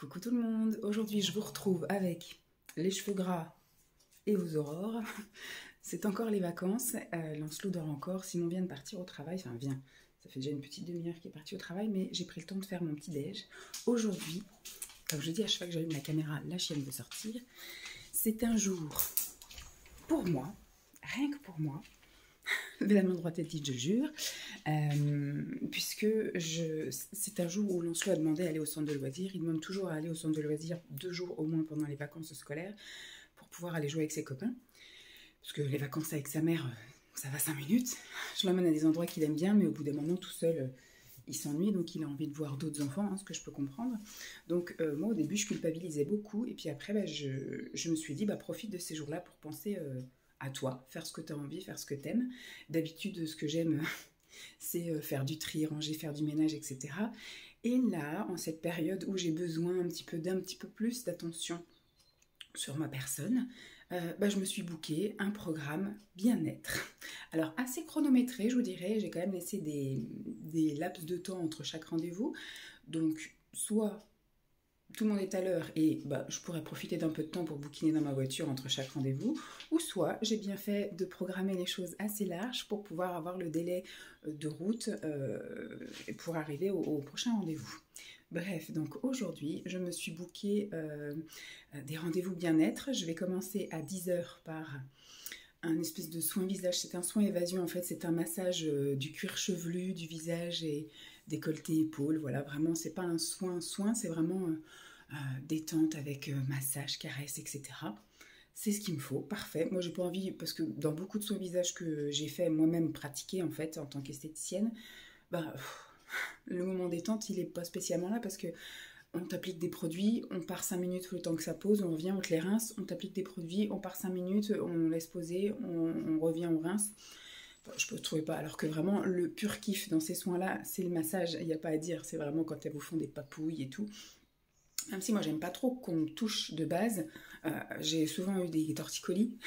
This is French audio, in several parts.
Coucou tout le monde, aujourd'hui je vous retrouve avec les cheveux gras et aux aurores. C'est encore les vacances, Lancelot dort encore, Simon vient de partir au travail, enfin vient, ça fait déjà une petite demi-heure qu'il est parti au travail, mais j'ai pris le temps de faire mon petit déj. Aujourd'hui, comme je dis à chaque fois que j'allume la caméra, la chienne veut sortir. C'est un jour pour moi, rien que pour moi, de la main droite et je jure, puisque c'est un jour où Lancelot a demandé à aller au centre de loisirs. Il demande toujours à aller au centre de loisirs 2 jours au moins pendant les vacances scolaires pour pouvoir aller jouer avec ses copains. Parce que les vacances avec sa mère, ça va 5 minutes. Je l'emmène à des endroits qu'il aime bien, mais au bout d'un moment, tout seul, il s'ennuie, donc il a envie de voir d'autres enfants, hein, ce que je peux comprendre. Donc moi, au début, je culpabilisais beaucoup, et puis après, je me suis dit, profite de ces jours-là pour penser à toi, faire ce que tu as envie, faire ce que tu aimes. D'habitude, ce que j'aime, c'est faire du tri, ranger, faire du ménage, etc. Et là, en cette période où j'ai besoin d'un petit peu plus d'attention sur ma personne, je me suis booké un programme bien-être. Alors assez chronométré, je vous dirais, j'ai quand même laissé des laps de temps entre chaque rendez-vous. Donc soit tout le monde est à l'heure et je pourrais profiter d'un peu de temps pour bouquiner dans ma voiture entre chaque rendez-vous, ou soit j'ai bien fait de programmer les choses assez larges pour pouvoir avoir le délai de route pour arriver au prochain rendez-vous. Bref, donc aujourd'hui, je me suis booké des rendez-vous bien-être. Je vais commencer à 10h par un espèce de soin visage. C'est un soin évasion, en fait, c'est un massage du cuir chevelu, du visage et décolleté, épaules. Voilà, vraiment, c'est pas un soin, c'est vraiment détente avec massage, caresse, etc. C'est ce qu'il me faut, parfait. Moi, j'ai pas envie, parce que dans beaucoup de soins visage que j'ai fait moi-même pratiquer, en fait, en tant qu'esthéticienne, le moment détente, il est pas spécialement là parce que on t'applique des produits, on part 5 minutes le temps que ça pose, on revient, on te les rince, on t'applique des produits, on part 5 minutes, on laisse poser, on revient, on rince. Je ne trouvais pas, alors que vraiment le pur kiff dans ces soins-là, c'est le massage, il n'y a pas à dire, c'est vraiment quand elles vous font des papouilles et tout. Même si moi j'aime pas trop qu'on me touche de base, j'ai souvent eu des torticolis.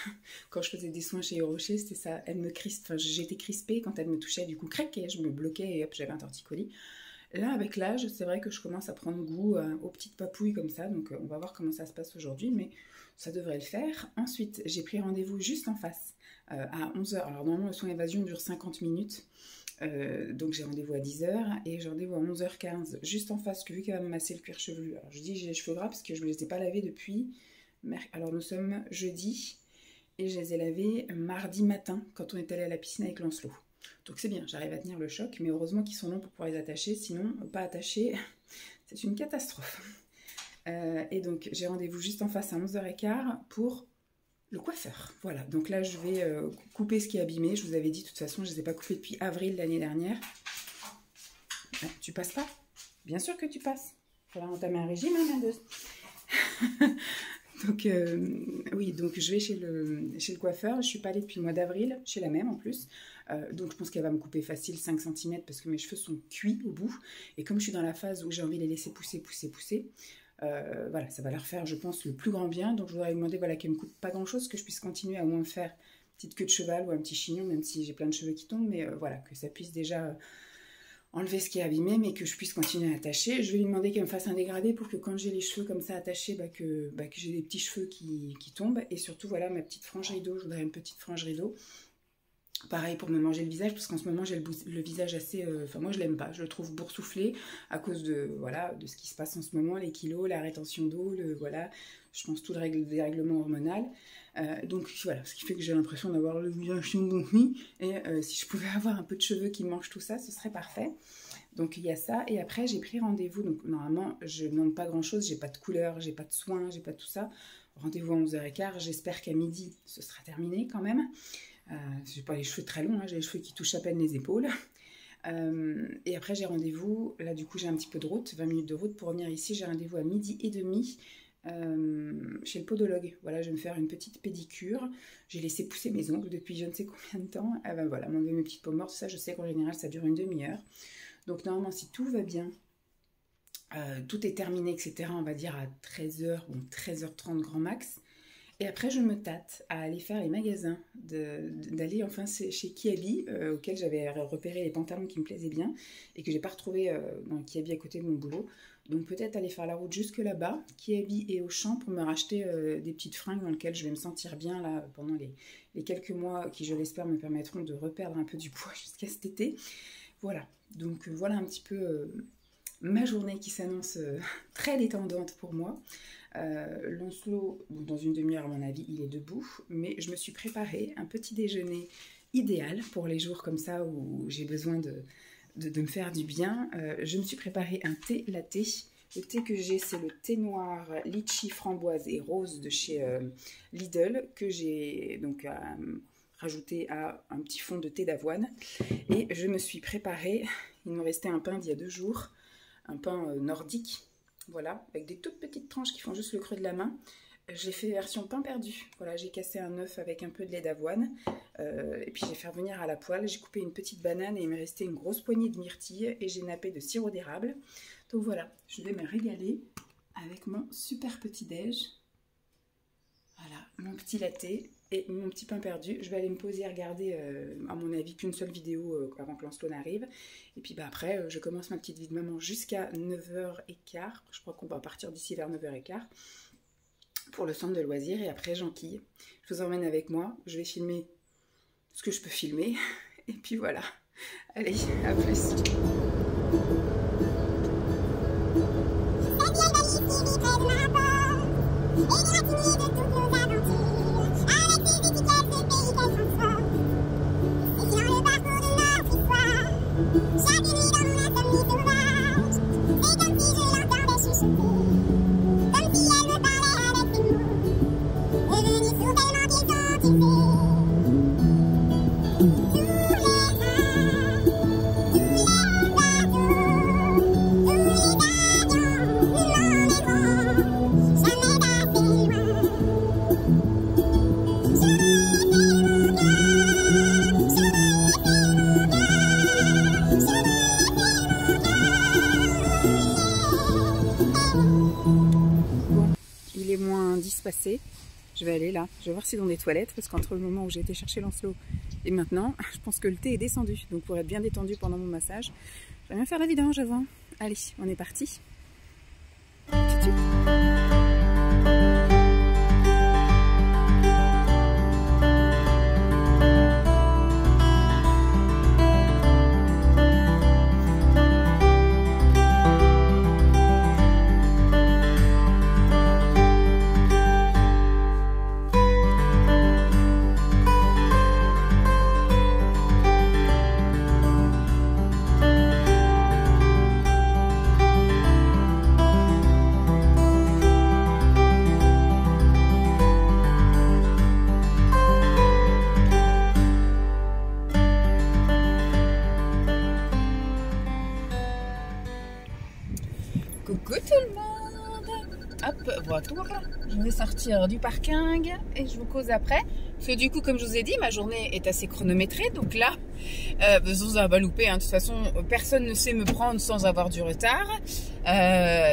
Quand je faisais des soins chez Rocher, c'était ça, elle me crispe, j'étais crispée quand elle me touchait, du coup craquait, je me bloquais et hop, j'avais un torticolis. Là, avec l'âge, c'est vrai que je commence à prendre goût aux petites papouilles comme ça, donc on va voir comment ça se passe aujourd'hui, mais ça devrait le faire. Ensuite, j'ai pris rendez-vous juste en face, à 11h. Alors normalement, le soin évasion dure 50 minutes, donc j'ai rendez-vous à 10h, et j'ai rendez-vous à 11h15, juste en face, que vu qu'elle va me masser le cuir chevelu. Alors je dis j'ai les cheveux gras parce que je ne les ai pas lavés depuis... Alors nous sommes jeudi, et je les ai lavés mardi matin, quand on est allé à la piscine avec Lancelot. Donc c'est bien, j'arrive à tenir le choc, mais heureusement qu'ils sont longs pour pouvoir les attacher, sinon pas attachés, c'est une catastrophe. Et donc j'ai rendez-vous juste en face à 11h15 pour le coiffeur. Voilà, donc là je vais couper ce qui est abîmé, je vous avais dit de toute façon je ne les ai pas coupés depuis avril l'année dernière. Tu passes pas? Bien sûr que tu passes, il faudra entamer un régime, hein, Mendeuse. Donc oui, donc je vais chez le coiffeur, je ne suis pas allée depuis le mois d'avril, chez la même en plus, donc je pense qu'elle va me couper facile 5 cm parce que mes cheveux sont cuits au bout, et comme je suis dans la phase où j'ai envie de les laisser pousser, voilà, ça va leur faire, je pense, le plus grand bien, donc je voudrais lui demander qu'elle me coupe pas grand chose, que je puisse continuer à au moins faire une petite queue de cheval ou un petit chignon, même si j'ai plein de cheveux qui tombent, mais voilà, que ça puisse déjà... enlever ce qui est abîmé, mais que je puisse continuer à attacher. Je vais lui demander qu'elle me fasse un dégradé pour que quand j'ai les cheveux comme ça attachés, que j'ai des petits cheveux qui tombent. Et surtout, voilà, ma petite frange rideau. Je voudrais une petite frange rideau. Pareil pour me manger le visage, parce qu'en ce moment, j'ai le visage assez... moi, je l'aime pas. Je le trouve boursouflé à cause de ce qui se passe en ce moment, les kilos, la rétention d'eau, voilà. Je pense tout le dérèglement hormonal. Donc voilà, ce qui fait que j'ai l'impression d'avoir le visage gonflé, et si je pouvais avoir un peu de cheveux qui mangent tout ça, ce serait parfait. Donc il y a ça, et après j'ai pris rendez-vous, donc normalement je ne demande pas grand chose, j'ai pas de couleur, j'ai pas de soins, j'ai pas tout ça. Rendez-vous à 11h15, j'espère qu'à midi ce sera terminé quand même. J'ai pas les cheveux très longs, hein, j'ai les cheveux qui touchent à peine les épaules. Et après j'ai rendez-vous, là du coup j'ai un petit peu de route, 20 minutes de route pour revenir ici, j'ai rendez-vous à 12h30 chez le podologue. Voilà, je vais me faire une petite pédicure. J'ai laissé pousser mes ongles depuis je ne sais combien de temps. Voilà, m'enlever mes petites peaux mortes, ça je sais qu'en général ça dure une demi-heure. Donc normalement si tout va bien, tout est terminé, etc. On va dire à 13h, 13h30 grand max. Et après, je me tâte à aller faire les magasins, d'aller enfin chez Kiabi, auquel j'avais repéré les pantalons qui me plaisaient bien et que j'ai pas retrouvé dans Kiabi à côté de mon boulot. Donc peut-être aller faire la route jusque là-bas, Kiabi et Auchan, pour me racheter des petites fringues dans lesquelles je vais me sentir bien là pendant les quelques mois qui, je l'espère, me permettront de reperdre un peu du poids jusqu'à cet été. Voilà, donc voilà un petit peu ma journée qui s'annonce très détendante pour moi. Lancelot, dans une demi-heure à mon avis, il est debout, mais je me suis préparé un petit déjeuner idéal pour les jours comme ça où j'ai besoin de me faire du bien. Je me suis préparé un thé latte. Le thé que j'ai, c'est le thé noir litchi, framboise et rose de chez Lidl, que j'ai donc rajouté à un petit fond de thé d'avoine. Et je me suis préparé, il me restait un pain d'il y a 2 jours, un pain nordique, voilà, avec des toutes petites tranches qui font juste le creux de la main. Je l'ai fait version pain perdu. Voilà, j'ai cassé un œuf avec un peu de lait d'avoine. Et puis j'ai fait revenir à la poêle. J'ai coupé une petite banane et il me restait une grosse poignée de myrtille. Et j'ai nappé de sirop d'érable. Donc voilà, je vais me régaler avec mon super petit déj. Voilà, mon petit latte et mon petit pain perdu. Je vais aller me poser et regarder, à mon avis, qu'une seule vidéo avant que Lancelot n'arrive. Et puis bah, après, je commence ma petite vie de maman jusqu'à 9h15. Je crois qu'on va partir d'ici vers 9h15. Pour le centre de loisirs, et après j'enquille. Je vous emmène avec moi, je vais filmer ce que je peux filmer, et puis voilà. Allez, à plus. Passé. Je vais aller là, je vais voir si dans des toilettes, parce qu'entre le moment où j'ai été chercher Lancelot et maintenant, je pense que le thé est descendu. Donc pour être bien détendu pendant mon massage, je vais bien faire la vidange avant. Allez, on est parti. Tout de suite. Coucou tout le monde. Hop, bonjour. Je vais sortir du parking et je vous cause après. Parce que du coup, comme je vous ai dit, ma journée est assez chronométrée. Donc là, sans avoir loupé, hein, de toute façon, personne ne sait me prendre sans avoir du retard.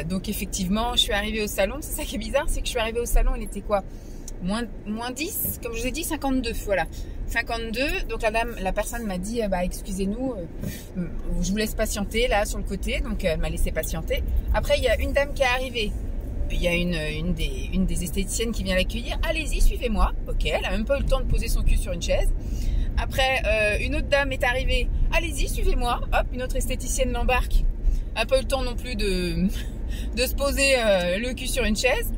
Donc effectivement, je suis arrivée au salon. C'est ça qui est bizarre, c'est que je suis arrivée au salon, il était quoi ? Moins 10, comme je vous ai dit, 52, voilà. 52, donc la personne m'a dit, bah excusez-nous, je vous laisse patienter là sur le côté, donc elle m'a laissé patienter. Après, il y a une dame qui est arrivée, il y a une des esthéticiennes qui vient l'accueillir, allez-y, suivez-moi. Ok, elle a même pas eu le temps de poser son cul sur une chaise. Après, une autre dame est arrivée, allez-y, suivez-moi. Hop, une autre esthéticienne l'embarque, a pas eu le temps non plus de se poser le cul sur une chaise.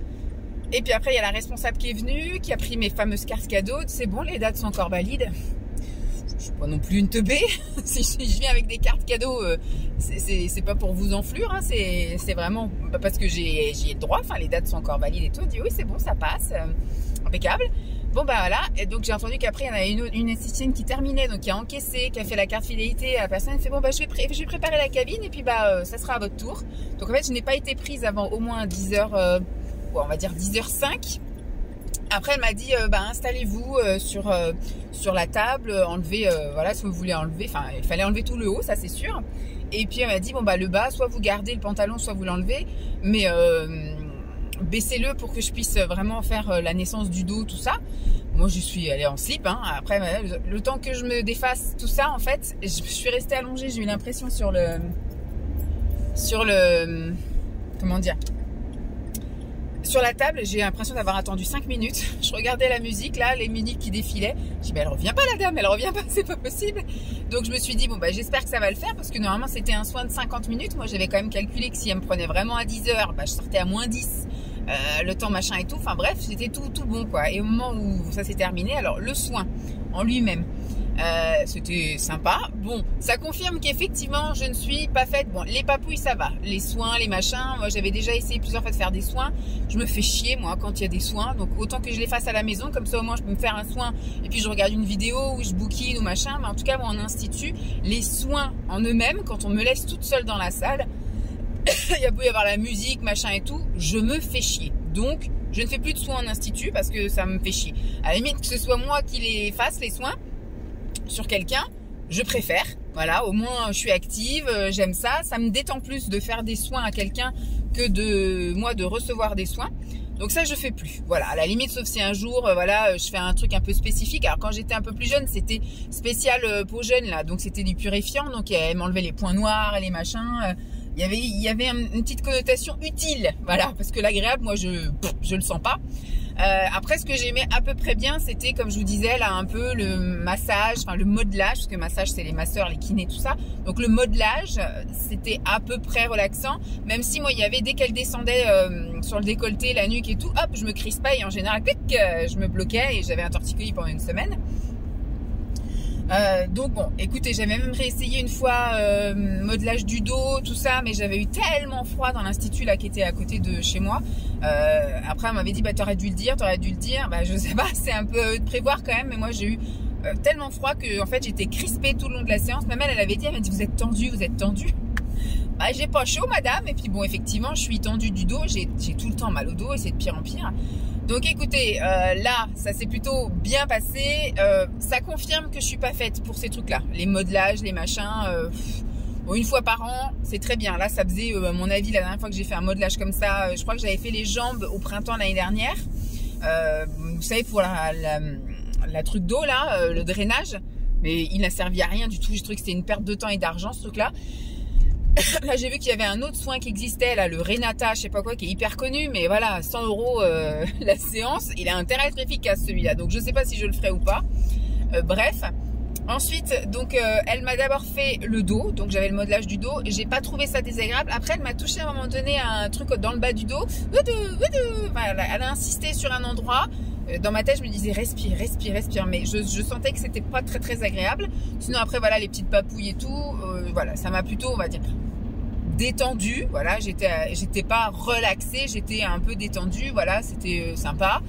Et puis après, il y a la responsable qui est venue, qui a pris mes fameuses cartes cadeaux. C'est bon, les dates sont encore valides. Je ne suis pas non plus une teubée. Si je viens avec des cartes cadeaux, c'est pas pour vous enflure. Hein. C'est vraiment parce que j'y ai le droit. Enfin, les dates sont encore valides et tout. On dit oui, c'est bon, ça passe. Impeccable. Bon, bah voilà. Et donc, j'ai entendu qu'après, il y en a une esthéticienne qui terminait, donc qui a encaissé, qui a fait la carte fidélité. La personne fait bon, bah, je vais préparer la cabine et puis bah, ça sera à votre tour. Donc, en fait, je n'ai pas été prise avant au moins 10h. On va dire 10h05. Après, elle m'a dit, bah, installez-vous sur la table, enlevez, voilà, si vous voulez enlever, enfin, il fallait enlever tout le haut, ça c'est sûr. Et puis, elle m'a dit, bon, bah, le bas, soit vous gardez le pantalon, soit vous l'enlevez, mais baissez-le pour que je puisse vraiment faire la naissance du dos, tout ça. Moi, je suis allée en slip, hein. Après, le temps que je me défasse tout ça, en fait, je suis restée allongée, j'ai eu l'impression sur le comment dire, sur la table, j'ai l'impression d'avoir attendu 5 minutes. Je regardais la musique, là, les minutes qui défilaient. Je dis, mais elle revient pas, la dame, elle revient pas, c'est pas possible. Donc, je me suis dit, bon, bah, j'espère que ça va le faire parce que normalement, c'était un soin de 50 minutes. Moi, j'avais quand même calculé que si elle me prenait vraiment à 10 heures, bah, je sortais à moins 10. Le temps, machin et tout. Enfin, bref, c'était tout bon, quoi. Et au moment où ça s'est terminé, alors, le soin en lui-même, c'était sympa. Bon, ça confirme qu'effectivement je ne suis pas faite. Bon, les papouilles ça va, les soins, les machins, moi j'avais déjà essayé plusieurs fois de faire des soins. Je me fais chier moi quand il y a des soins, donc autant que je les fasse à la maison, comme ça au moins je peux me faire un soin et puis je regarde une vidéo où je bouquine ou machin. Mais en tout cas moi en institut, les soins en eux-mêmes, quand on me laisse toute seule dans la salle, il peut y avoir la musique, machin et tout, je me fais chier. Donc je ne fais plus de soins en institut parce que ça me fait chier. À la limite que ce soit moi qui les fasse les soins sur quelqu'un, je préfère. Voilà, au moins je suis active, j'aime ça. Ça me détend plus de faire des soins à quelqu'un que de moi de recevoir des soins. Donc ça je fais plus. Voilà, à la limite sauf si un jour voilà, je fais un truc un peu spécifique. Alors quand j'étais un peu plus jeune, c'était spécial peau jeune là, donc c'était du purifiant, donc elle m'enlevait les points noirs et les machins. Il y avait une petite connotation utile, voilà, parce que l'agréable, moi je le sens pas. Après, ce que j'aimais à peu près bien, c'était, comme je vous disais, là, un peu le massage, enfin le modelage, parce que massage, c'est les masseurs, les kinés, tout ça. Donc, le modelage, c'était à peu près relaxant, même si moi, il y avait, dès qu'elle descendait sur le décolleté, la nuque et tout, hop, je me crispais et en général, clic, je me bloquais et j'avais un torticolis pendant une semaine. Donc bon, écoutez, j'avais même réessayé une fois modelage du dos, tout ça, mais j'avais eu tellement froid dans l'institut là qui était à côté de chez moi. Après, elle m'avait dit, bah t'aurais dû le dire. Bah je sais pas, c'est un peu de prévoir quand même, mais moi j'ai eu tellement froid que en fait j'étais crispée tout le long de la séance. Même elle avait dit, elle m'a dit, vous êtes tendu. Bah j'ai pas chaud madame. Et puis bon, effectivement, je suis tendue du dos, j'ai tout le temps mal au dos et c'est de pire en pire. Donc écoutez, là, ça s'est plutôt bien passé. Ça confirme que je suis pas faite pour ces trucs-là. Les modelages, les machins, bon, une fois par an, c'est très bien. Là, ça faisait, à mon avis, la dernière fois que j'ai fait un modelage comme ça, je crois que j'avais fait les jambes au printemps l'année dernière. Vous savez, pour la truc d'eau, là, le drainage. Mais il n'a servi à rien du tout. J'ai trouvé que c'était une perte de temps et d'argent, ce truc-là. Là, j'ai vu qu'il y avait un autre soin qui existait, là, le Renata, je sais pas quoi, qui est hyper connu, mais voilà, 100 € la séance, il a intérêt à être efficace celui-là, donc je sais pas si je le ferai ou pas. Bref, ensuite, donc elle m'a d'abord fait le dos, donc j'avais le modelage du dos, j'ai pas trouvé ça désagréable. Après, elle m'a touché à un moment donné un truc dans le bas du dos, voilà, elle a insisté sur un endroit. Dans ma tête, je me disais respire, mais je sentais que c'était pas très agréable. Sinon après voilà, les petites papouilles et tout, voilà, ça m'a plutôt, on va dire, détendue. Voilà, j'étais pas relaxée, j'étais un peu détendue. Voilà, c'était sympa.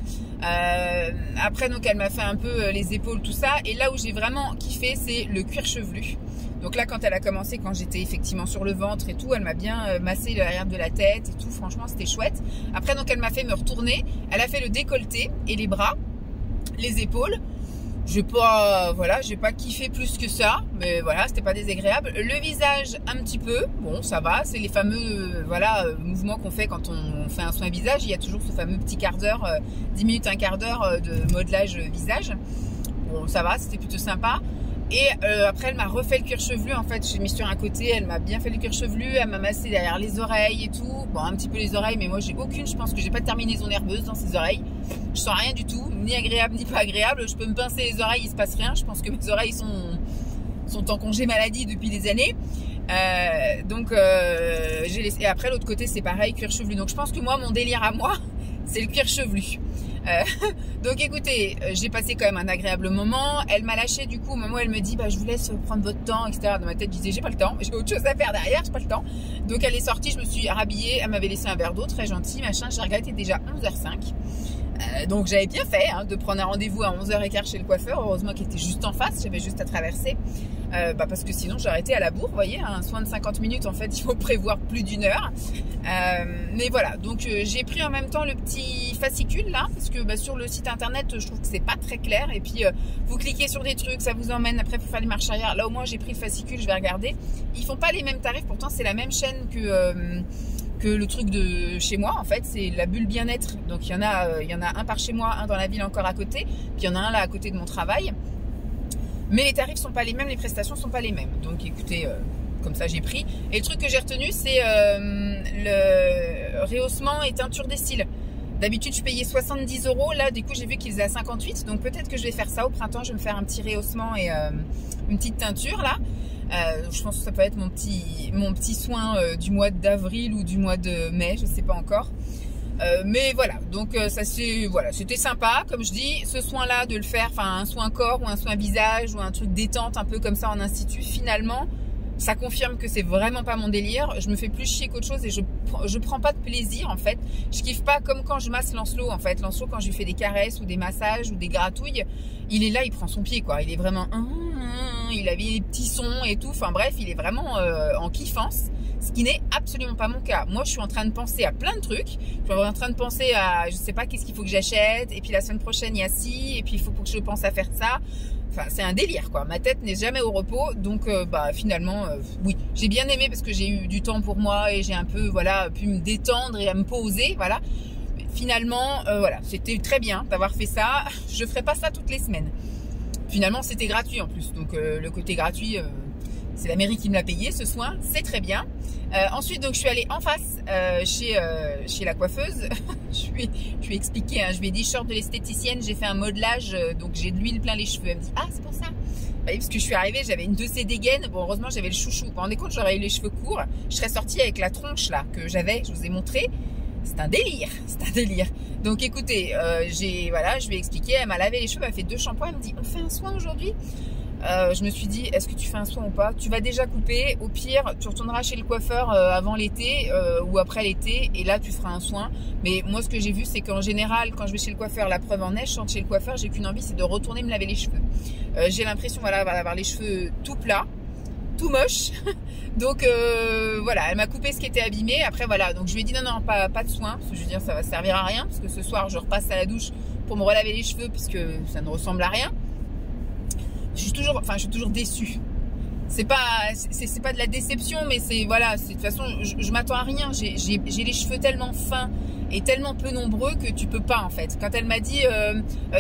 Après donc elle m'a fait un peu les épaules, tout ça. Et là où j'ai vraiment kiffé, c'est le cuir chevelu. Donc là, quand elle a commencé, quand j'étais effectivement sur le ventre et tout, elle m'a bien massé l'arrière de la tête et tout. Franchement, c'était chouette. Après, donc, elle m'a fait me retourner. Elle a fait le décolleté et les bras, les épaules. J'ai pas kiffé plus que ça, mais voilà, c'était pas désagréable. Le visage, un petit peu. Bon, ça va. C'est les fameux, mouvements qu'on fait quand on fait un soin visage. Il y a toujours ce fameux petit quart d'heure, 10 minutes, un quart d'heure de modelage visage. Bon, ça va, c'était plutôt sympa. Et après, elle m'a refait le cuir chevelu. En fait, j'ai mis sur un côté, elle m'a bien fait le cuir chevelu. Elle m'a massé derrière les oreilles et tout. Bon, un petit peu les oreilles, mais moi, j'ai aucune. Je pense que j'ai pas de terminaison nerveuse dans ces oreilles. Je sens rien du tout, ni agréable ni pas agréable. Je peux me pincer les oreilles, il se passe rien. Je pense que mes oreilles sont en congé maladie depuis des années. Donc, j'ai laissé. Et après, l'autre côté, c'est pareil, cuir chevelu. Donc, je pense que moi, mon délire à moi, c'est le cuir chevelu. Donc écoutez, j'ai passé quand même un agréable moment. Elle m'a lâché du coup au moment où elle me dit, bah je vous laisse prendre votre temps, etc. Dans ma tête, je disais, j'ai pas le temps, j'ai autre chose à faire derrière, j'ai pas le temps. Donc elle est sortie, je me suis rhabillée, elle m'avait laissé un verre d'eau, très gentil, machin. J'ai regardé, il était déjà 11h05. Donc j'avais bien fait de prendre un rendez-vous à 11h15 chez le coiffeur. Heureusement qu'il était juste en face, j'avais juste à traverser. Parce que sinon j'aurais été à la bourre, vous voyez, un soin de 50 minutes en fait, il faut prévoir plus d'1 heure. Mais voilà, donc j'ai pris en même temps le petit fascicule là, parce que sur le site internet je trouve que c'est pas très clair. Et puis vous cliquez sur des trucs, ça vous emmène après pour faire des marches arrière. Là au moins j'ai pris le fascicule, je vais regarder. Ils font pas les mêmes tarifs, pourtant c'est la même chaîne que le truc de chez moi. En fait c'est la bulle bien-être, donc il y en a un par chez moi, un dans la ville encore à côté, puis il y en a un là à côté de mon travail. Mais les tarifs sont pas les mêmes, les prestations sont pas les mêmes. Donc écoutez, comme ça j'ai pris. Et le truc que j'ai retenu, c'est le rehaussement et teinture des cils. D'habitude, je payais 70 €. Là, du coup, j'ai vu qu'ils faisaient à 58. Donc, peut-être que je vais faire ça au printemps. Je vais me faire un petit rehaussement et une petite teinture, là. Je pense que ça peut être mon petit soin du mois d'avril ou du mois de mai. Je ne sais pas encore. Mais voilà. Donc, voilà, c'était sympa. Comme je dis, ce soin-là, de le faire, enfin, un soin corps ou un soin visage ou un truc détente un peu comme ça en institut, finalement, ça confirme que c'est vraiment pas mon délire. Je me fais plus chier qu'autre chose et je prends pas de plaisir en fait. Je kiffe pas comme quand je masse Lancelot en fait. Lancelot, quand je lui fais des caresses ou des massages ou des gratouilles, il est là, il prend son pied quoi. Il est vraiment, il a des petits sons et tout. Enfin bref, il est vraiment en kiffance. Ce qui n'est absolument pas mon cas. Moi, je suis en train de penser à plein de trucs. Je suis en train de penser à, je sais pas, qu'est-ce qu'il faut que j'achète. Et puis la semaine prochaine, il y a ci. Et puis il faut que je pense à faire ça. Enfin, c'est un délire, quoi. Ma tête n'est jamais au repos. Donc, finalement, oui, j'ai bien aimé parce que j'ai eu du temps pour moi et j'ai un peu, voilà, pu me détendre et à me poser, voilà. Mais finalement, voilà, c'était très bien d'avoir fait ça. Je ferai pas ça toutes les semaines. Finalement, c'était gratuit en plus. Donc, le côté gratuit, c'est la mairie qui me l'a payé, ce soin. C'est très bien. Ensuite, donc, je suis allée en face chez la coiffeuse. je lui ai expliqué, hein, je lui ai dit, je sors de l'esthéticienne, j'ai fait un modelage, donc j'ai de l'huile plein les cheveux. Elle me dit, ah, c'est pour ça. Bah, parce que je suis arrivée, j'avais une de ces dégaines. Bon, heureusement, j'avais le chouchou. Vous vous rendez compte, j'aurais eu les cheveux courts. Je serais sortie avec la tronche, là, que j'avais, je vous ai montré. C'est un délire, c'est un délire. Donc, écoutez, voilà, je lui ai expliqué, elle m'a lavé les cheveux, elle m'a fait 2 shampoings. Elle me dit, on fait un soin aujourd'hui? Je me suis dit, est-ce que tu fais un soin ou pas? Tu vas déjà couper, au pire, tu retourneras chez le coiffeur avant l'été ou après l'été, et là tu feras un soin. Mais moi, ce que j'ai vu, c'est qu'en général, quand je vais chez le coiffeur, la preuve en est, je rentre chez le coiffeur, j'ai qu'une envie, c'est de retourner me laver les cheveux. J'ai l'impression, voilà, d'avoir les cheveux tout plats, tout moches. Donc voilà, elle m'a coupé ce qui était abîmé. Après voilà, donc je lui ai dit non, pas de soin, parce que je veux dire, ça va servir à rien, parce que ce soir, je repasse à la douche pour me relaver les cheveux, puisque ça ne ressemble à rien. Je suis toujours déçue. C'est pas de la déception, mais c'est, voilà, de toute façon, je m'attends à rien. J'ai les cheveux tellement fins et tellement peu nombreux que tu peux pas, en fait. Quand elle m'a dit,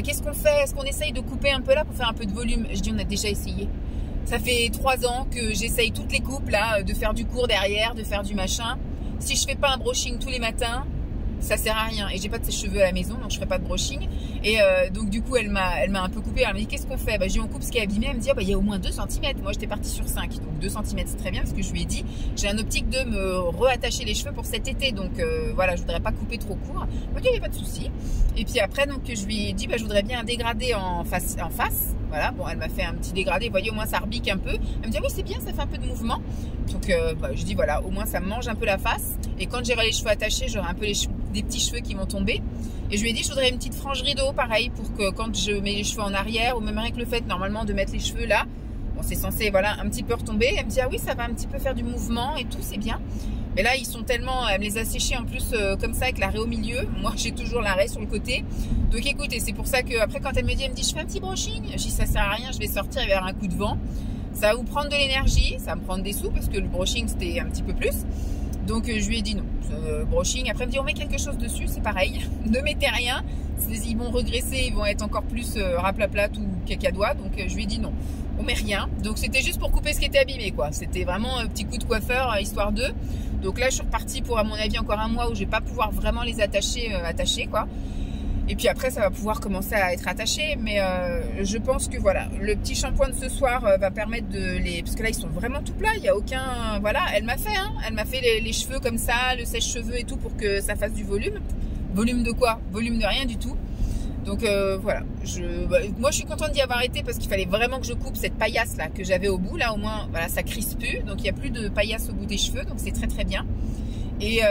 qu'est-ce qu'on fait? Est-ce qu'on essaye de couper un peu là pour faire un peu de volume? Je dis, on a déjà essayé. Ça fait 3 ans que j'essaye toutes les coupes là, de faire du court derrière, de faire du machin. Si je fais pas un brushing tous les matins, ça sert à rien. Et j'ai pas de sèche-cheveux à la maison, donc je ferai pas de brushing. Et donc du coup, elle m'a un peu coupé. Elle m'a dit, qu'est-ce qu'on fait? Bah, j'ai dit, on coupe ce qui est abîmé. Elle me dit, il y a au moins 2 cm. Moi, j'étais partie sur 5. Donc 2 cm, c'est très bien, parce que je lui ai dit, j'ai un optique de me reattacher les cheveux pour cet été. Donc voilà, je voudrais pas couper trop court. Elle m'a dit, il n'y a pas de souci. Et puis après, donc je lui ai dit, je voudrais bien un dégradé en face. Voilà, bon, elle m'a fait un petit dégradé. Vous voyez, au moins ça rebique un peu. Elle me dit, ah oui, c'est bien, ça fait un peu de mouvement. Donc je dis, voilà, au moins ça me mange un peu la face. Et quand j'aurai les cheveux attachés, j'aurai un peu des petits cheveux qui vont tomber. Et je lui ai dit, je voudrais une petite frange rideau, pareil, pour que quand je mets les cheveux en arrière, ou même avec le fait normalement de mettre les cheveux là, bon, c'est censé, voilà, un petit peu retomber. Elle me dit, ah oui, ça va un petit peu faire du mouvement et tout, c'est bien. Mais là, ils sont tellement, elle me les a séchés en plus comme ça avec l'arrêt au milieu. Moi, j'ai toujours l'arrêt sur le côté. Donc écoutez, c'est pour ça que après, quand elle me dit, je fais un petit brushing. Je dis, ça sert à rien, je vais sortir vers un coup de vent. Ça va vous prendre de l'énergie, ça va me prendre des sous parce que le brushing, c'était un petit peu plus. Donc je lui ai dit non, brushing. Après elle me dit, on met quelque chose dessus, c'est pareil. Ne mettez rien, ils vont regresser, ils vont être encore plus raplaplat ou cacadois. Donc je lui ai dit non, on met rien. Donc c'était juste pour couper ce qui était abîmé, quoi. C'était vraiment un petit coup de coiffeur, histoire d'eux. Donc là je suis repartie pour, à mon avis, encore un mois où je vais pas pouvoir vraiment les attacher, quoi. Et puis après, ça va pouvoir commencer à être attaché. Mais je pense que voilà, le petit shampoing de ce soir va permettre de les... Parce que là, ils sont vraiment tout plats. Il n'y a aucun... Voilà, elle m'a fait, hein. Elle m'a fait les cheveux comme ça, le sèche-cheveux et tout pour que ça fasse du volume. Volume de quoi? Volume de rien du tout. Donc voilà, moi je suis contente d'y avoir été parce qu'il fallait vraiment que je coupe cette paillasse là que j'avais au bout. Là au moins, voilà, ça crispe plus. Donc il n'y a plus de paillasse au bout des cheveux. Donc c'est très très bien. Et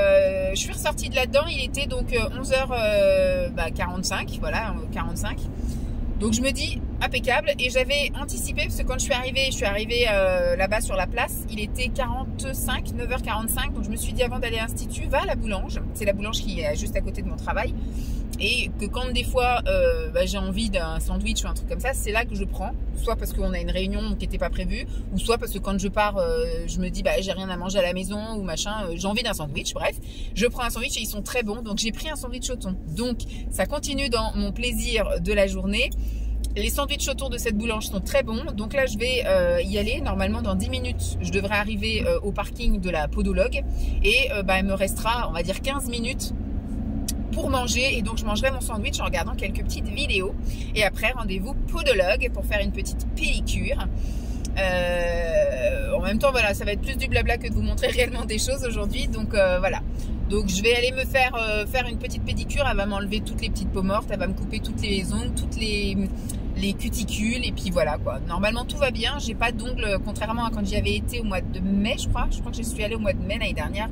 je suis ressortie de là-dedans, il était donc 11h45, voilà, 45. Donc je me dis, impeccable. Et j'avais anticipé, parce que quand je suis arrivée là-bas sur la place, il était 9h45. Donc je me suis dit, avant d'aller à l'Institut, va à la boulange. C'est la boulange qui est juste à côté de mon travail. Et que quand des fois j'ai envie d'un sandwich ou un truc comme ça, c'est là que je prends. Soit parce qu'on a une réunion qui n'était pas prévue, ou soit parce que quand je pars, je me dis j'ai rien à manger à la maison ou machin, j'ai envie d'un sandwich. Bref, je prends un sandwich et ils sont très bons. Donc j'ai pris un sandwich au thon. Donc ça continue dans mon plaisir de la journée. Les sandwichs autour de cette boulange sont très bons. Donc là, je vais y aller. Normalement, dans 10 minutes, je devrais arriver au parking de la podologue. Et il me restera, on va dire, 15 minutes pour manger. Et donc, je mangerai mon sandwich en regardant quelques petites vidéos. Et après, rendez-vous podologue pour faire une petite pédicure. En même temps, voilà, ça va être plus du blabla que de vous montrer réellement des choses aujourd'hui. Donc, voilà. Donc je vais aller me faire une petite pédicure. Elle va m'enlever toutes les petites peaux mortes, elle va me couper toutes les ongles, toutes les cuticules, et puis voilà quoi. Normalement tout va bien, j'ai pas d'ongles, contrairement à quand j'y avais été au mois de mai, je crois que j'y suis allée au mois de mai l'année dernière,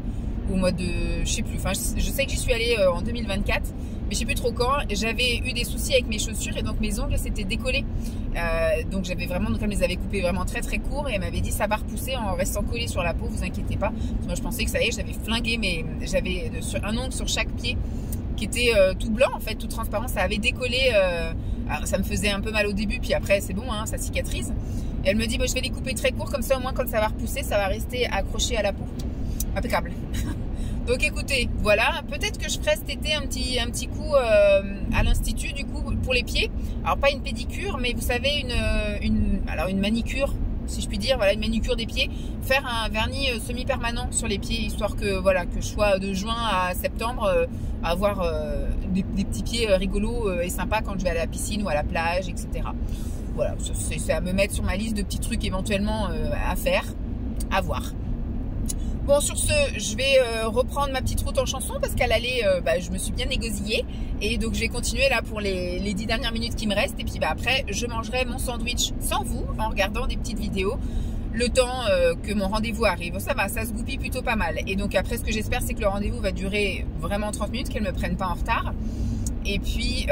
ou au mois de, je sais plus, enfin je sais que j'y suis allée en 2024, mais je sais plus trop quand. J'avais eu des soucis avec mes chaussures et donc mes ongles s'étaient décollés, donc j'avais vraiment, donc elle me les avait coupés vraiment très très courts et elle m'avait dit ça va repousser en restant collé sur la peau, vous inquiétez pas. Moi je pensais que ça y est, j'avais flingué, mais j'avais un ongle sur chaque pied qui était tout blanc en fait, tout transparent, ça avait décollé. Alors, ça me faisait un peu mal au début, puis après c'est bon, hein, ça cicatrise. Et elle me dit je vais les couper très court, comme ça au moins quand ça va repousser, ça va rester accroché à la peau. Impeccable. Donc écoutez, voilà, peut-être que je ferai cet été un petit coup à l'institut du coup pour les pieds. Alors pas une pédicure, mais vous savez une manicure, si je puis dire, voilà, une manucure des pieds, faire un vernis semi-permanent sur les pieds, histoire que voilà, que je sois de juin à septembre avoir des petits pieds rigolos et sympas quand je vais à la piscine ou à la plage, etc. Voilà, c'est à me mettre sur ma liste de petits trucs éventuellement à faire, à voir. Bon, sur ce, je vais reprendre ma petite route en chanson parce qu'à l'aller, je me suis bien négosillée. Et donc, je vais continuer là pour les 10 dernières minutes qui me restent. Et puis, après, je mangerai mon sandwich sans vous, en regardant des petites vidéos, le temps que mon rendez-vous arrive. Ça va, ça se goupille plutôt pas mal. Et donc, après, ce que j'espère, c'est que le rendez-vous va durer vraiment 30 minutes, qu'elle ne me prenne pas en retard. Et puis,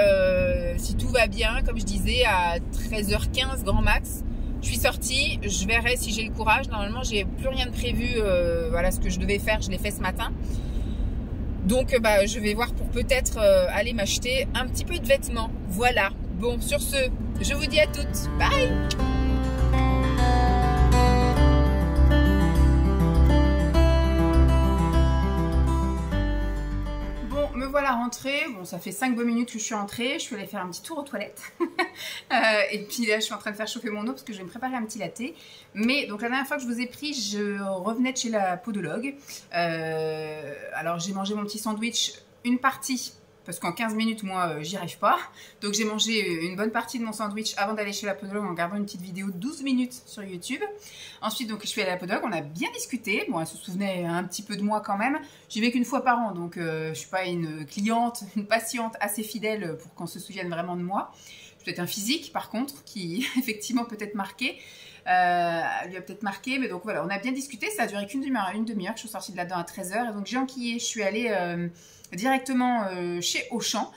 si tout va bien, comme je disais, à 13h15 grand max, je suis sortie, je verrai si j'ai le courage. Normalement, j'ai plus rien de prévu. Voilà, ce que je devais faire, je l'ai fait ce matin. Donc, je vais voir pour peut-être aller m'acheter un petit peu de vêtements. Voilà. Bon, sur ce, je vous dis à toutes. Bye! Voilà rentrée, bon ça fait 5 bonnes minutes que je suis rentrée, je suis allée faire un petit tour aux toilettes et puis là je suis en train de faire chauffer mon eau parce que je vais me préparer un petit latte. Mais donc la dernière fois que je vous ai pris, je revenais de chez la podologue, alors j'ai mangé mon petit sandwich, une partie, parce qu'en 15 minutes moi j'y arrive pas, donc j'ai mangé une bonne partie de mon sandwich avant d'aller chez la podologue en regardant une petite vidéo de 12 minutes sur YouTube. Ensuite donc je suis allée à la podologue, on a bien discuté, bon elle se souvenait un petit peu de moi quand même, j'y vais qu'une fois par an, donc je suis pas une cliente, une patiente assez fidèle pour qu'on se souvienne vraiment de moi. Je suis peut-être un physique par contre qui effectivement peut être marqué, lui a peut-être marqué, mais donc voilà, on a bien discuté, ça a duré qu'une demi-heure, que je suis sortie de là-dedans à 13h, et donc j'ai enquillé, je suis allée directement chez Auchan,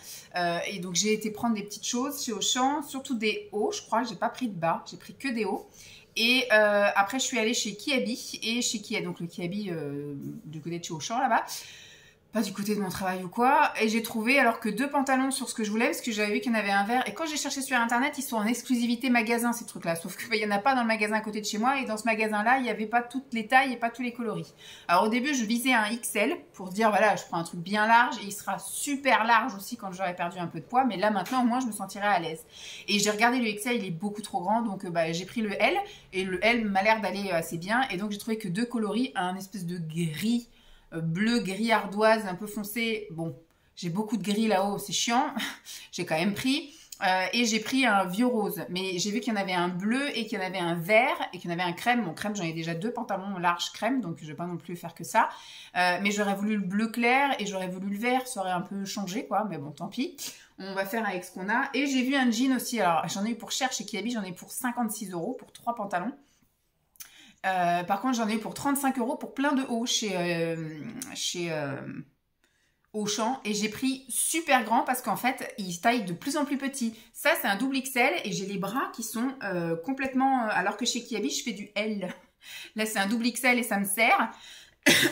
et donc j'ai été prendre des petites choses chez Auchan, surtout des hauts, je crois, j'ai pas pris de bas, j'ai pris que des hauts. Et après je suis allée chez Kiabi, et chez Kiabi, donc le Kiabi du côté de chez Auchan là-bas, pas du côté de mon travail ou quoi, et j'ai trouvé alors que 2 pantalons sur ce que je voulais, parce que j'avais vu qu'il y en avait un vert, et quand j'ai cherché sur internet, ils sont en exclusivité magasin ces trucs là, sauf qu'il n'y en a pas dans le magasin à côté de chez moi, et dans ce magasin là, il n'y avait pas toutes les tailles et pas tous les coloris. Alors au début, je visais un XL, pour dire voilà, je prends un truc bien large, et il sera super large aussi quand j'aurai perdu un peu de poids, mais là maintenant au moins je me sentirai à l'aise. Et j'ai regardé le XL, il est beaucoup trop grand, donc j'ai pris le L, et le L m'a l'air d'aller assez bien, et donc j'ai trouvé que 2 coloris, un espèce de gris, bleu, gris ardoise, un peu foncé. Bon, j'ai beaucoup de gris là-haut, c'est chiant. J'ai quand même pris. Et j'ai pris un vieux rose. Mais j'ai vu qu'il y en avait un bleu et qu'il y en avait un vert et qu'il y en avait un crème. Mon crème, j'en ai déjà 2 pantalons larges crème, donc je ne vais pas non plus faire que ça. Mais j'aurais voulu le bleu clair et j'aurais voulu le vert. Ça aurait un peu changé, quoi. Mais bon, tant pis. On va faire avec ce qu'on a. Et j'ai vu un jean aussi. Alors, j'en ai eu pour cher chez Kiabi. J'en ai eu pour 56 € pour 3 pantalons. Par contre, j'en ai eu pour 35 € pour plein de hauts chez Auchan. Et j'ai pris super grand parce qu'en fait, ils taillent de plus en plus petit. Ça, c'est un double XL et j'ai les bras qui sont complètement... alors que chez Kiabi, je fais du L. Là, c'est un double XL et ça me sert.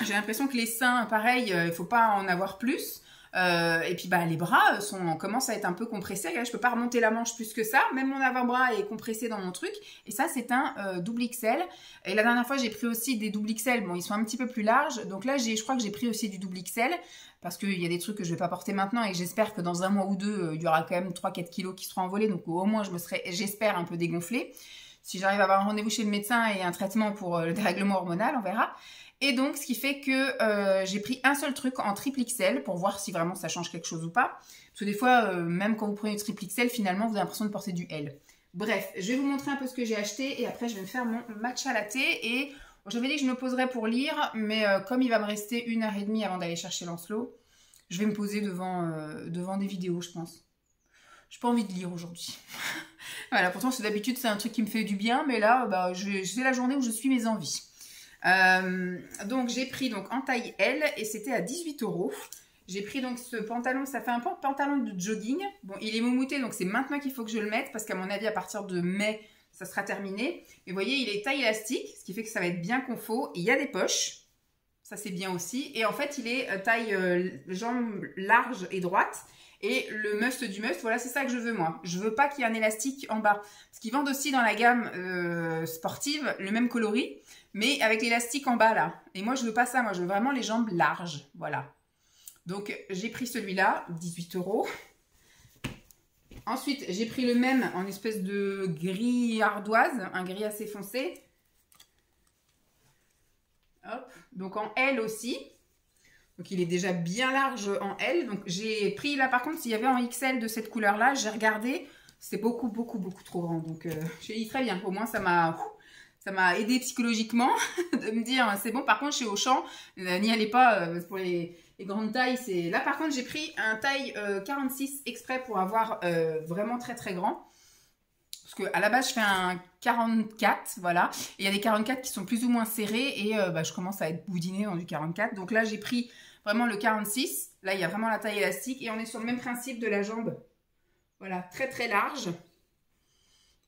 J'ai l'impression que les seins, pareil, il ne faut pas en avoir plus. Et puis bah les bras commencent à être un peu compressés. Regarde, je peux pas remonter la manche plus que ça. Même mon avant-bras est compressé dans mon truc. Et ça c'est un double XL. Et la dernière fois j'ai pris aussi des double XL. Bon, ils sont un petit peu plus larges. Donc là je crois que j'ai pris aussi du double XL. Parce qu'il y a des trucs que je vais pas porter maintenant. Et j'espère que dans un mois ou deux, il y aura quand même 3-4 kilos qui seront envolés. Donc au moins je me serai, j'espère, un peu dégonflée. Si j'arrive à avoir un rendez-vous chez le médecin et un traitement pour le dérèglement hormonal, on verra. Et donc, ce qui fait que j'ai pris un seul truc en triple XL pour voir si vraiment ça change quelque chose ou pas. Parce que des fois, même quand vous prenez du triple XL, finalement, vous avez l'impression de porter du L. Bref, je vais vous montrer un peu ce que j'ai acheté et après, je vais me faire mon matcha latte. Et j'avais dit que je me poserais pour lire, mais comme il va me rester 1h30 avant d'aller chercher Lancelot, je vais me poser devant des vidéos, je pense. J'ai pas envie de lire aujourd'hui. Voilà, pourtant, d'habitude, c'est un truc qui me fait du bien, mais là, bah, c'est la journée où je suis mes envies. Donc, j'ai pris donc, en taille L et c'était à 18 €. J'ai pris donc ce pantalon, ça fait un pantalon de jogging. Bon, il est moumouté, donc c'est maintenant qu'il faut que je le mette, parce qu'à mon avis, à partir de mai, ça sera terminé. Et vous voyez, il est taille élastique, ce qui fait que ça va être bien confort. Il y a des poches, ça c'est bien aussi. Et en fait, il est taille jambe large et droite. Et le must du must, voilà, c'est ça que je veux moi. Je veux pas qu'il y ait un élastique en bas. Parce qu'ils vendent aussi dans la gamme sportive le même coloris, mais avec l'élastique en bas là. Et moi, je veux pas ça. Moi, je veux vraiment les jambes larges. Voilà. Donc, j'ai pris celui-là, 18 €. Ensuite, j'ai pris le même en espèce de gris ardoise, un gris assez foncé. Hop. Donc, en L aussi. Donc, il est déjà bien large en L. Donc, j'ai pris là, par contre, s'il y avait en XL de cette couleur-là, j'ai regardé. C'était beaucoup trop grand. Donc, j'ai dit très bien. Au moins, ça m'a aidé psychologiquement de me dire, c'est bon. Par contre, chez Auchan, n'y allez pas pour les grandes tailles. Là, par contre, j'ai pris un taille 46 exprès pour avoir vraiment très grand. Parce qu'à la base, je fais un 44, voilà. Et il y a des 44 qui sont plus ou moins serrés. Et je commence à être boudinée dans du 44. Donc là, j'ai pris vraiment le 46. Là, il y a vraiment la taille élastique. Et on est sur le même principe de la jambe. Voilà, très large.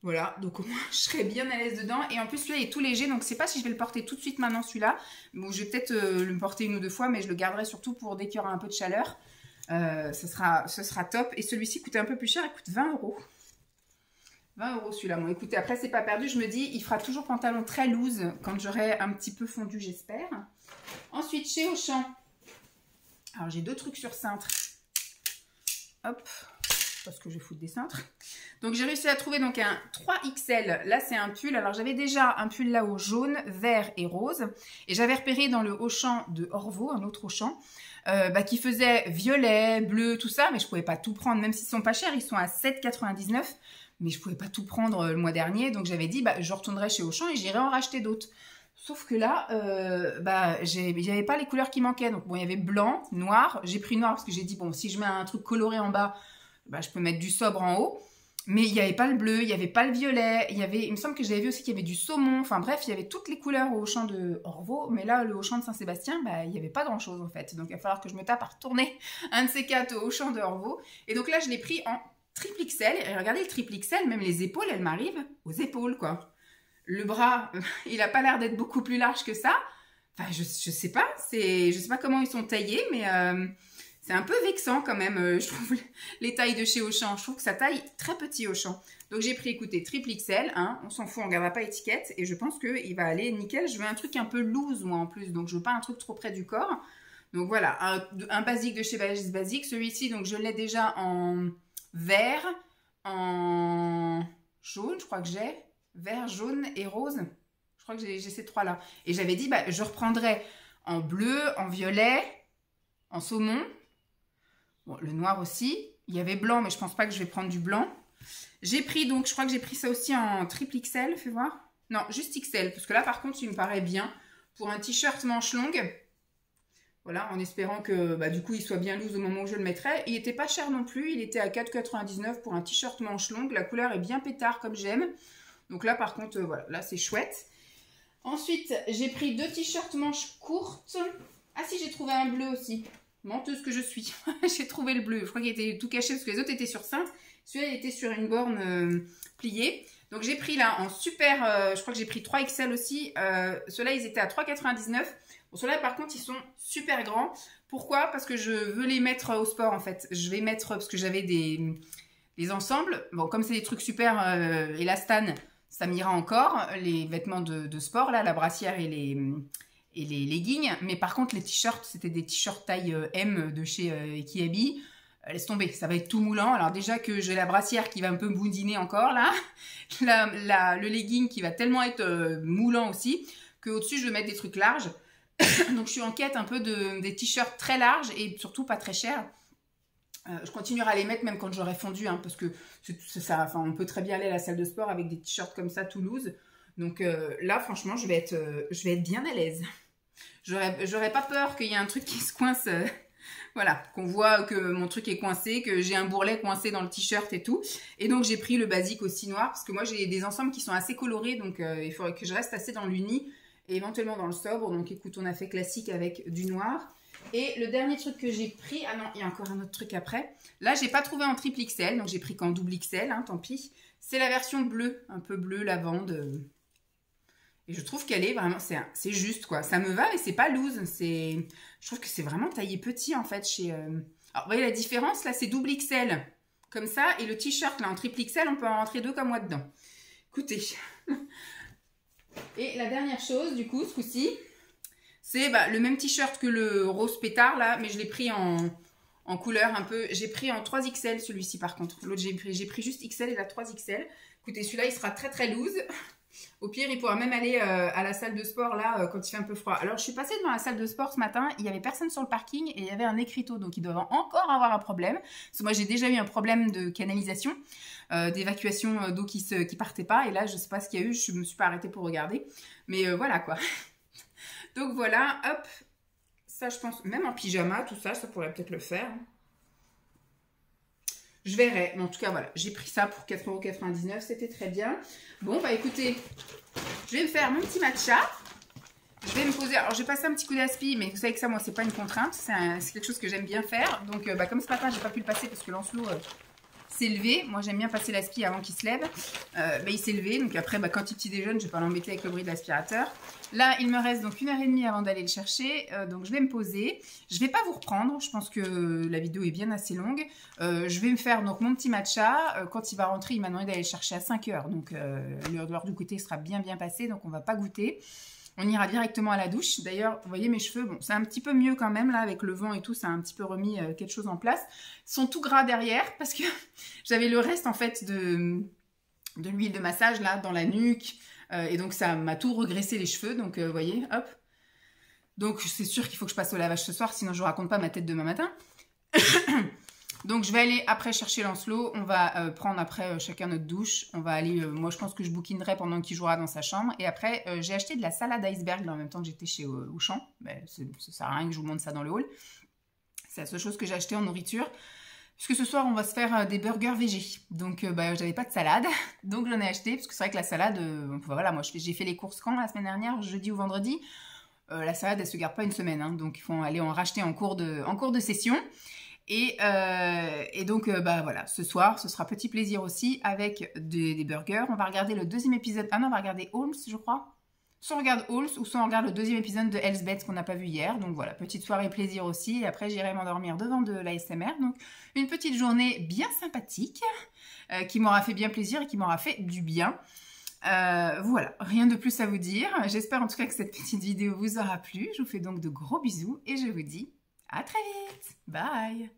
Voilà, donc au moins, je serai bien à l'aise dedans. Et en plus, celui-là, il est tout léger. Donc, je ne sais pas si je vais le porter tout de suite maintenant, celui-là. Bon, je vais peut-être le porter 1 ou 2 fois. Mais je le garderai surtout pour dès qu'il y aura un peu de chaleur. Ce sera top. Et celui-ci coûtait un peu plus cher. Il coûte 20 €. 20 € celui-là. Bon, écoutez, après, c'est pas perdu. Je me dis, il fera toujours pantalon très loose quand j'aurai un petit peu fondu, j'espère. Ensuite, chez Auchan. Alors, j'ai 2 trucs sur cintre. Hop. Parce que je vais foutre des cintres. Donc, j'ai réussi à trouver donc un 3XL. Là, c'est un pull. Alors, j'avais déjà un pull là-haut jaune, vert et rose. Et j'avais repéré dans le Auchan de Orvaux, un autre Auchan, qui faisait violet, bleu, tout ça. Mais je pouvais pas tout prendre. Même s'ils sont pas chers, ils sont à 7,99 €. Mais je pouvais pas tout prendre le mois dernier. Donc, j'avais dit, je retournerai chez Auchan et j'irai en racheter d'autres. Sauf que là, il n'y avait pas les couleurs qui manquaient. Donc, bon, il y avait blanc, noir. J'ai pris noir parce que j'ai dit, bon, si je mets un truc coloré en bas, je peux mettre du sobre en haut. Mais il n'y avait pas le bleu, il n'y avait pas le violet. Il me semble que j'avais vu aussi qu'il y avait du saumon. Enfin bref, il y avait toutes les couleurs au Auchan de Orvaux. Mais là, le Auchan de Saint-Sébastien, il n'y avait pas grand-chose en fait. Donc, il va falloir que je me tape à retourner un de ces 4 au Auchan de Orvaux. Et donc là, je l'ai pris en triple XL. Et regardez, le triple XL, même les épaules, elles m'arrivent aux épaules, quoi. Le bras, il n'a pas l'air d'être beaucoup plus large que ça. Enfin, je sais pas. Je sais pas comment ils sont taillés, mais c'est un peu vexant quand même, je trouve, les tailles de chez Auchan. Je trouve que ça taille très petit Auchan. Donc, j'ai pris, écoutez, triple XL. Hein, on s'en fout, on ne regardera pas étiquette. Et je pense qu'il va aller nickel. Je veux un truc un peu loose, moi, en plus. Donc, je veux pas un truc trop près du corps. Donc, voilà, un basique de chez Basique. Celui-ci, donc, je l'ai déjà en vert, en jaune, je crois que j'ai. Vert, jaune et rose. Je crois que j'ai ces 3-là. Et j'avais dit, je reprendrai en bleu, en violet, en saumon. Bon, le noir aussi. Il y avait blanc, mais je pense pas que je vais prendre du blanc. J'ai pris donc, je crois que j'ai pris ça aussi en triple XL. Fais voir. Non, juste XL. Parce que là, par contre, il me paraît bien. Pour un t-shirt manche longue. Voilà, en espérant que du coup, il soit bien loose au moment où je le mettrai. Il n'était pas cher non plus. Il était à 4,99 € pour un t-shirt manche longue. La couleur est bien pétard comme j'aime. Donc là, par contre, voilà, là, c'est chouette. Ensuite, j'ai pris 2 t-shirts manches courtes. Ah si, j'ai trouvé un bleu aussi. Menteuse que je suis. J'ai trouvé le bleu. Je crois qu'il était tout caché parce que les autres étaient sur cintre. Celui-là, il était sur une borne pliée. Donc, j'ai pris là en super... je crois que j'ai pris 3 XL aussi. Ceux-là, ils étaient à 3,99 €. Bon, ceux-là, par contre, ils sont super grands. Pourquoi? Parce que je veux les mettre au sport en fait. Je vais mettre, parce que j'avais des ensembles. Bon, comme c'est des trucs super élastane, ça m'ira encore. Les vêtements de sport, là, la brassière et les leggings. Mais par contre, les t-shirts, c'était des t-shirts taille M de chez Kiabi. Laisse tomber, ça va être tout moulant. Alors déjà que j'ai la brassière qui va un peu boudiner encore là. Le legging qui va tellement être moulant aussi, qu'au-dessus, je vais mettre des trucs larges. Donc, je suis en quête un peu des t-shirts très larges et surtout pas très chers. Je continuerai à les mettre même quand j'aurai fondu, hein, parce que ça, enfin, on peut très bien aller à la salle de sport avec des t-shirts comme ça, tout loose. Donc là, franchement, je vais être bien à l'aise. J'aurais pas peur qu'il y ait un truc qui se coince. Voilà, qu'on voit que mon truc est coincé, que j'ai un bourrelet coincé dans le t-shirt et tout. Et donc, j'ai pris le basique aussi noir, parce que moi, j'ai des ensembles qui sont assez colorés, donc il faudrait que je reste assez dans l'uni et éventuellement dans le sobre. Donc, écoute, on a fait classique avec du noir. Et le dernier truc que j'ai pris... Ah non, il y a encore un autre truc après. Là, j'ai pas trouvé en triple XL, donc j'ai pris qu'en double XL, hein, tant pis. C'est la version bleue, un peu bleu, lavande. Et je trouve qu'elle est vraiment... C'est juste, quoi. Ça me va et c'est pas loose. Je trouve que c'est vraiment taillé petit, en fait, chez... Alors, vous voyez la différence? Là, c'est double XL, comme ça. Et le t-shirt, là, en triple XL, on peut en rentrer 2 comme moi dedans. Écoutez. Et la dernière chose, du coup, ce coup-ci... C'est le même t-shirt que le rose pétard là, mais je l'ai pris en couleur un peu. J'ai pris en 3XL celui-ci par contre. L'autre j'ai pris juste XL et la 3XL. Écoutez, celui-là il sera très très loose. Au pire, il pourra même aller à la salle de sport là quand il fait un peu froid. Alors je suis passée devant la salle de sport ce matin, il n'y avait personne sur le parking et il y avait un écriteau. Donc ils doivent encore avoir un problème. Parce que moi j'ai déjà eu un problème de canalisation, d'évacuation d'eau qui partait pas. Et là je sais pas ce qu'il y a eu, je me suis pas arrêtée pour regarder. Mais voilà quoi. Donc voilà, hop, ça je pense, même en pyjama, tout ça, ça pourrait peut-être le faire. Je verrai, mais en tout cas voilà, j'ai pris ça pour 4,99 €, c'était très bien. Bon bah écoutez, je vais me faire mon petit matcha. Je vais me poser, alors j'ai passé un petit coup d'aspi, mais vous savez que ça moi c'est pas une contrainte, c'est quelque chose que j'aime bien faire. Donc comme ce matin j'ai pas pu le passer parce que Lancelot s'est levé. Moi j'aime bien passer l'aspi avant qu'il se lève. Il s'est levé, donc après quand il petit déjeune, je vais pas l'embêter avec le bruit de l'aspirateur. Là il me reste donc 1h30 avant d'aller le chercher, donc je vais me poser. Je vais pas vous reprendre, je pense que la vidéo est bien assez longue. Je vais me faire donc mon petit matcha. Quand il va rentrer, il m'a demandé d'aller le chercher à 5 h, donc l'heure du goûter sera bien passée, donc on va pas goûter. On ira directement à la douche. D'ailleurs, vous voyez mes cheveux, bon, c'est un petit peu mieux quand même, là, avec le vent et tout, ça a un petit peu remis quelque chose en place. Ils sont tout gras derrière, parce que j'avais le reste, en fait, de l'huile de massage, là, dans la nuque. Et donc, ça m'a tout regraissé les cheveux, donc, vous voyez, hop. Donc, c'est sûr qu'il faut que je passe au lavage ce soir, sinon je ne raconte pas ma tête demain matin. Donc, je vais aller après chercher Lancelot. On va prendre après chacun notre douche. On va aller... moi, je pense que je bouquinerai pendant qu'il jouera dans sa chambre. Et après, j'ai acheté de la salade iceberg là, en même temps que j'étais chez Auchan. Ben, ça ne sert à rien que je vous montre ça dans le hall. C'est la seule chose que j'ai acheté en nourriture. Puisque ce soir, on va se faire des burgers végés. Donc, j'avais pas de salade. Donc, j'en ai acheté. Parce que c'est vrai que la salade... voilà, moi, j'ai fait les courses quand la semaine dernière, jeudi ou vendredi. La salade, elle se garde pas une semaine. Hein, donc, il faut aller en racheter en cours de session. Et donc, voilà, ce soir, ce sera petit plaisir aussi avec des burgers. On va regarder le 2e épisode. Ah non, on va regarder Halls, je crois. Soit on regarde Halls ou soit on regarde le 2e épisode de Elsbeth qu'on n'a pas vu hier. Donc voilà, petite soirée plaisir aussi. Et après, j'irai m'endormir devant de l'ASMR. Donc, une petite journée bien sympathique qui m'aura fait bien plaisir et qui m'aura fait du bien. Voilà, rien de plus à vous dire. J'espère en tout cas que cette petite vidéo vous aura plu. Je vous fais donc de gros bisous et je vous dis à très vite. Bye!